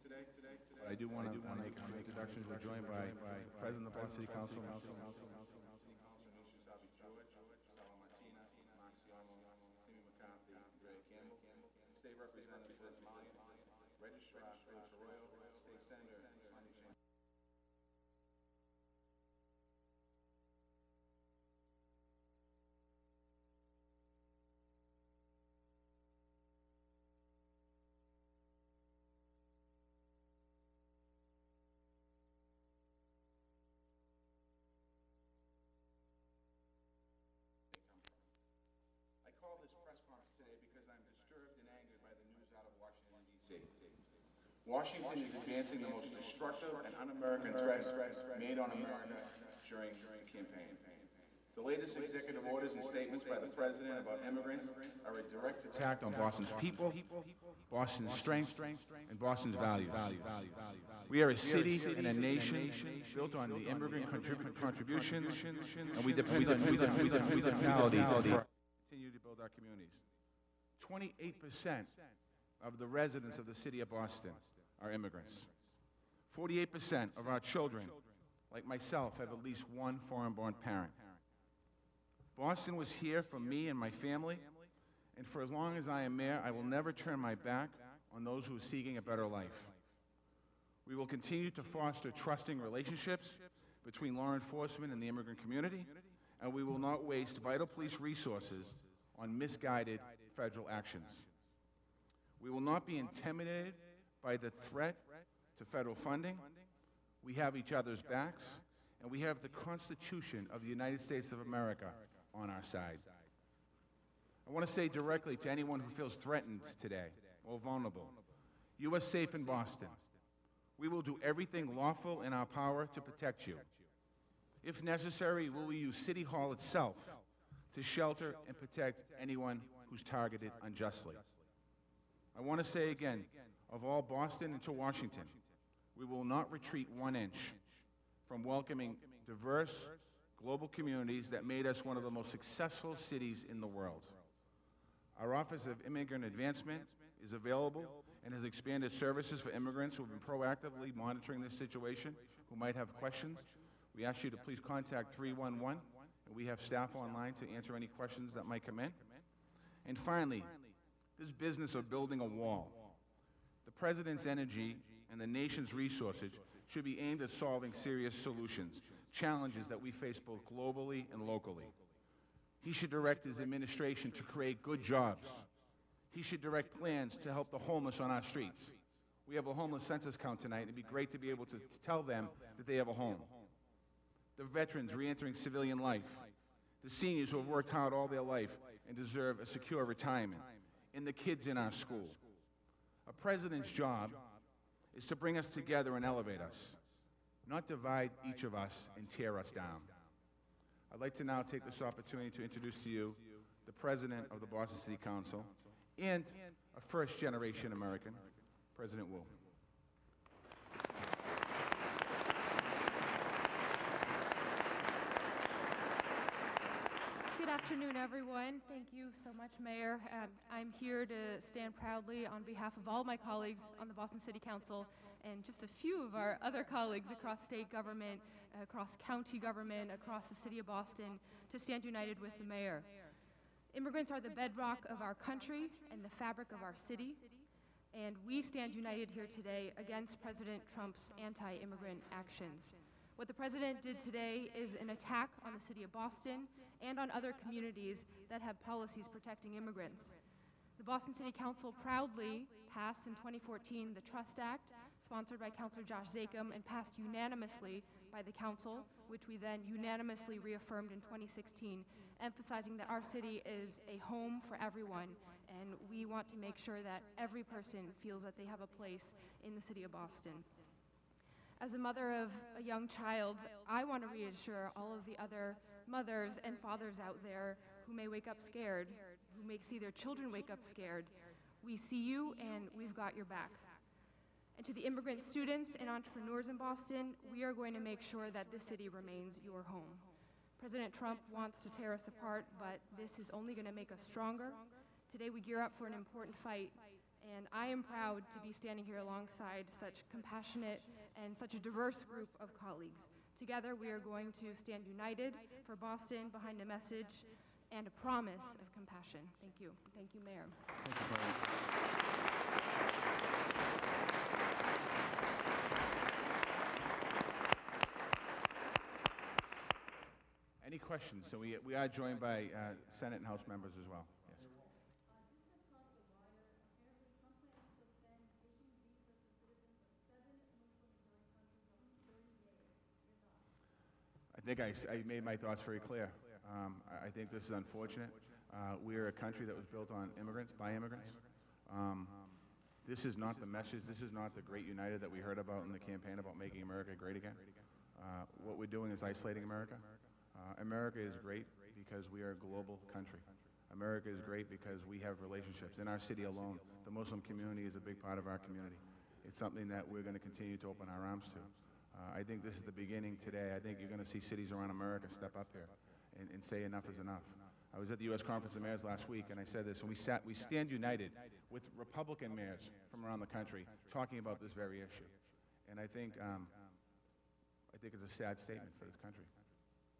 but I do want to make a few introductions. We're joined by President of the Boston City Council, State Representative Registrar Royal, State Senator I call this press conference today because I'm disturbed and angered by the news out of Washington, D.C. Washington is advancing the most destructive and un-American threats made on America during the campaign. The latest executive orders and statements by the President about immigrants are a direct attack on Boston's people, Boston's strength, and Boston's values. We are a city and a nation built on the immigrant contributions, and we depend on mutuality for continue to build our communities. 28% of the residents of the city of Boston are immigrants. 48% of our children, like myself, have at least one foreign-born parent. Boston was here for me and my family, and for as long as I am mayor, I will never turn my back on those who are seeking a better life. We will continue to foster trusting relationships between law enforcement and the immigrant community, and we will not waste vital police resources on misguided federal actions. We will not be intimidated by the threat to federal funding. We have each other's backs, and we have the Constitution of the United States of America on our side. I want to say directly to anyone who feels threatened today or vulnerable, you are safe in Boston. We will do everything lawful in our power to protect you. If necessary, we will use City Hall itself to shelter and protect anyone who's targeted unjustly. I want to say again, of all Boston into Washington, we will not retreat 1 inch from welcoming diverse global communities that made us one of the most successful cities in the world. Our Office of Immigrant Advancement is available and has expanded services for immigrants who have been proactively monitoring this situation, who might have questions. We ask you to please contact 311, and we have staff online to answer any questions that might come in. And finally, this business of building a wall. The President's energy and the nation's resources should be aimed at solving serious solutions, challenges that we face both globally and locally. He should direct his administration to create good jobs. He should direct plans to help the homeless on our streets. We have a homeless census count tonight, and it'd be great to be able to tell them that they have a home. The veterans re-entering civilian life, the seniors who have worked hard all their life and deserve a secure retirement, and the kids in our school. A president's job is to bring us together and elevate us, not divide each of us and tear us down. I'd like to now take this opportunity to introduce to you the President of the Boston City Council and a first-generation American, President Wu. Good afternoon, everyone. Thank you so much, Mayor. I'm here to stand proudly on behalf of all my colleagues on the Boston City Council and just a few of our other colleagues across state government, across county government, across the city of Boston, to stand united with the mayor. Immigrants are the bedrock of our country and the fabric of our city, and we stand united here today against President Trump's anti-immigrant actions. What the president did today is an attack on the city of Boston and on other communities that have policies protecting immigrants. The Boston City Council proudly passed in 2014 the Trust Act, sponsored by Councilor Josh Zakem and passed unanimously by the council, which we then unanimously reaffirmed in 2016, emphasizing that our city is a home for everyone, and we want to make sure that every person feels that they have a place in the city of Boston. As a mother of a young child, I want to reassure all of the other mothers and fathers out there who may wake up scared, who may see their children wake up scared. We see you and we've got your back. And to the immigrant students and entrepreneurs in Boston, we are going to make sure that this city remains your home. President Trump wants to tear us apart, but this is only going to make us stronger. Today we gear up for an important fight, And I am proud to be standing here alongside such compassionate and such a diverse group of colleagues. Together, we are going to stand united for Boston behind a message and a promise of compassion. Thank you. Thank you, Mayor. Thank you, President. Any questions? So we are joined by Senate and House members as well. Yes. I think I made my thoughts very clear. I think this is unfortunate. We are a country that was built on immigrants, by immigrants. This is not the message, this is not the great united that we heard about in the campaign about making America great again. What we're doing is isolating America. America is great because we are a global country. America is great because we have relationships. In our city alone, the Muslim community is a big part of our community. It's something that we're going to continue to open our arms to. I think this is the beginning today. I think you're going to see cities around America step up here and say enough is enough. I was at the U.S. Conference of Mayors last week, and I said this, and we stand united with Republican mayors from around the country talking about this very issue. And I think it's a sad statement for this country.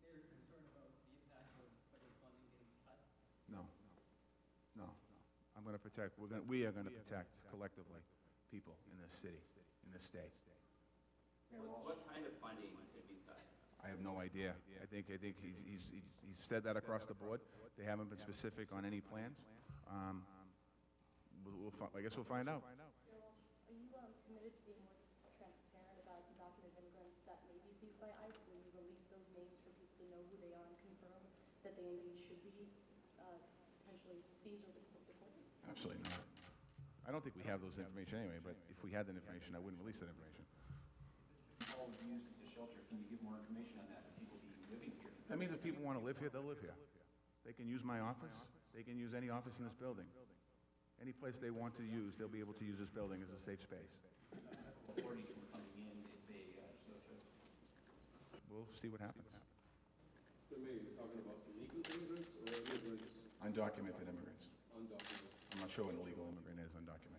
They're concerned about the impact of federal funding getting cut? No. I'm going to protect, we are going to protect collectively people in this city, in this state. What kind of funding could be cut? I have no idea. I think he's said that across the board. They haven't been specific on any plans. I guess we'll find out. Mayor Walsh, are you committed to being more transparent about undocumented immigrants that may be seized by ICE? Will you release those names for people to know who they are and confirm that they indeed should be potentially seized or deported? Absolutely not. I don't think we have those information anyway, but if we had that information, I wouldn't release that information. All used as a shelter, can you give more information on that? Would people be living here? That means if people want to live here, they'll live here. They can use my office. They can use any office in this building. Any place they want to use, they'll be able to use this building as a safe space. Authorities who are coming in if they so chose. We'll see what happens. Mr. Mayor, you're talking about illegal immigrants or immigrants Undocumented immigrants. undocumented? I'm not sure what an illegal immigrant is, undocumented.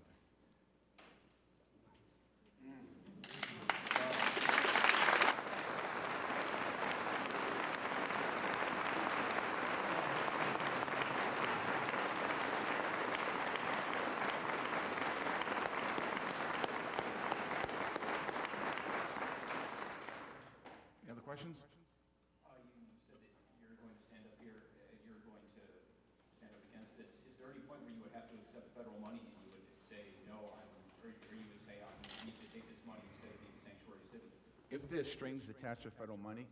Any other questions? You said that you're going to stand up here, you're going to stand up against this. Is there any point where you would have to accept federal money and you would say, no, or you would say, I need to take this money instead of being a sanctuary city? If there's strings attached to federal money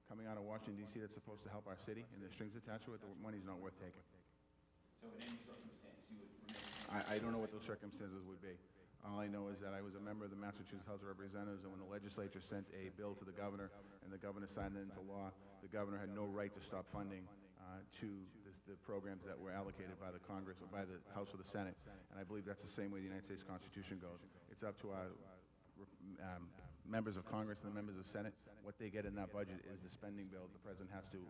coming out of Washington, D.C. that's supposed to help our city, and there's strings attached to it, the money's not worth taking. So in any circumstance, you would remain. I don't know what those circumstances would be. All I know is that I was a member of the Massachusetts House of Representatives, and when the legislature sent a bill to the governor, and the governor signed it into law, the governor had no right to stop funding to the programs that were allocated by the Congress or by the House or the Senate. And I believe that's the same way the United States Constitution goes. It's up to our members of Congress and the members of the Senate. What they get in that budget is the spending bill the president has to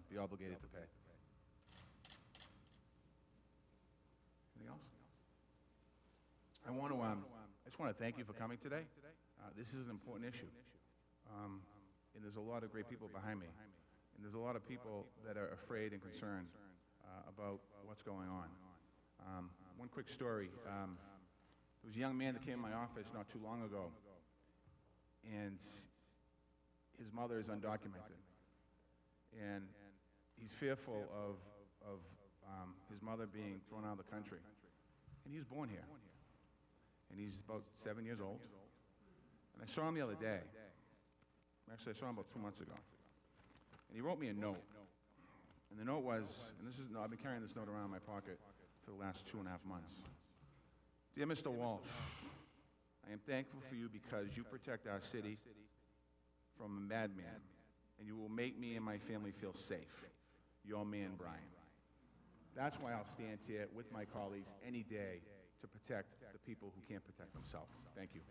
be obligated to pay. Anything else? I just want to thank you for coming today. This is an important issue. And there's a lot of great people behind me. And there's a lot of people that are afraid and concerned about what's going on. One quick story. There was a young man that came in my office not too long ago, and his mother is undocumented. And he's fearful of his mother being thrown out of the country. And he was born here. And he's about 7 years old. And I saw him the other day. Actually, I saw him about 2 months ago. And he wrote me a note. And the note was, and I've been carrying this note around in my pocket for the last 2.5 months. Dear Mr. Walsh, I am thankful for you because you protect our city from a madman, and you will make me and my family feel safe. Your man, Brian. That's why I'll stand here with my colleagues any day to protect the people who can't protect themselves. Thank you.